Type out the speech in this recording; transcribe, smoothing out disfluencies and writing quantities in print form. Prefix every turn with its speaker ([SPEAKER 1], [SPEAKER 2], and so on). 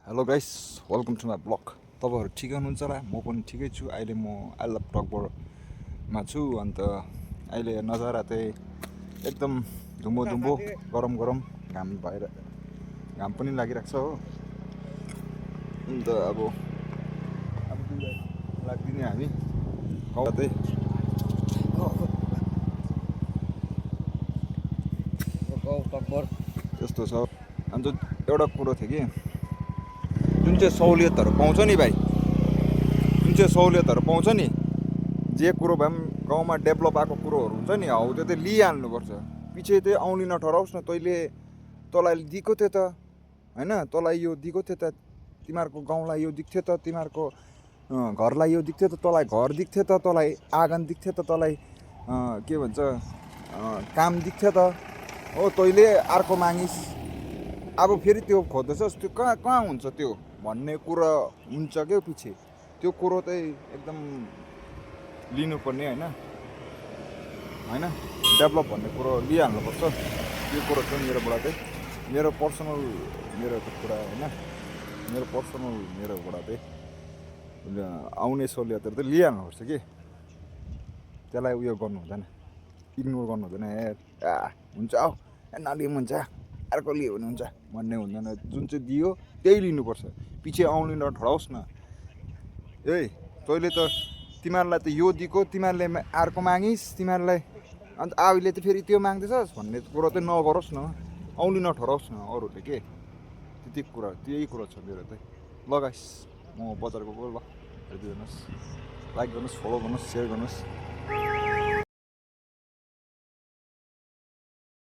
[SPEAKER 1] Hello guys, welcome to my blog. तपाईँहरू ठिकै हुनुहुन्छ होला? म पनि ठिकै छु। अहिले म आई लभ टकबरमा छु। अन्त अहिले नजारा चाहिँ एकदम धुम्बो धुम्बो गरम गरम घाम पनि लागिरहेको छ हो। अन्त अब लाग्दिने हामी गाउँ चाहिँ यस्तो छ। अन्त एउटा कुरो थियो कि जुन चाहिँ सहुलियतहरू पाउँछ नि भाइ, जुन चाहिँ सहुलियतहरू पाउँछ नि, जे कुरो भए पनि गाउँमा डेभलप आएको कुरोहरू हुन्छ नि, हौ त्यो चाहिँ लिइहाल्नुपर्छ। पछि चाहिँ औँली नठहराओस् न। तँलाई दिएको थियो त, होइन? तँलाई यो दिएको थियो त, तिमीहरूको गाउँलाई यो दिएको थियो त, तिमीहरूको घरलाई यो दिएको थियो त, तँलाई घर दिएको थियो त, तँलाई आँगन दिएको थियो त, तँलाई के भन्छ काम दिएको थियो त, हो तैँले अर्को मागिस्। अब फेरि त्यो खोज्दैछस्, त्यो कहाँ कहाँ हुन्छ त्यो भन्ने कुरा हुन्छ क्या पछि। त्यो कुरो चाहिँ एकदम लिनुपर्ने, होइन डेभलप भन्ने कुरो लिइहाल्नुपर्छ। त्यो कुरो चाहिँ मेरोबाट चाहिँ मेरो पर्सनल कुरा होइन, मेरोबाट चाहिँ आउने सहुलियतहरू चाहिँ लिइहाल्नुपर्छ कि त्यसलाई उयो गर्नु हुँदैन, इग्नोर गर्नु हुँदैन। हुन्छ हौ नलिउँ हुन्छ, अर्को लियो भने हुन्छ भन्ने हुँदैन। जुन चाहिँ दियो त्यही लिनुपर्छ। पछि औँली नठडाओस् न। तैँले त तिमीहरूलाई त यो दिएको, तिमीहरूले अर्को मागिस्, तिमीहरूलाई अन्त अहिले त फेरि त्यो माग्दैछस् भन्ने कुरो चाहिँ नगरोस् न। औँली नठहराओस् न अरूले के। त्यही कुरा छ मेरो चाहिँ। ल गाइस, म बजार गएको। ल हेरिदिनुहोस्, लाइक गर्नुहोस्, फलो गर्नुहोस्, सेयर गर्नुहोस्।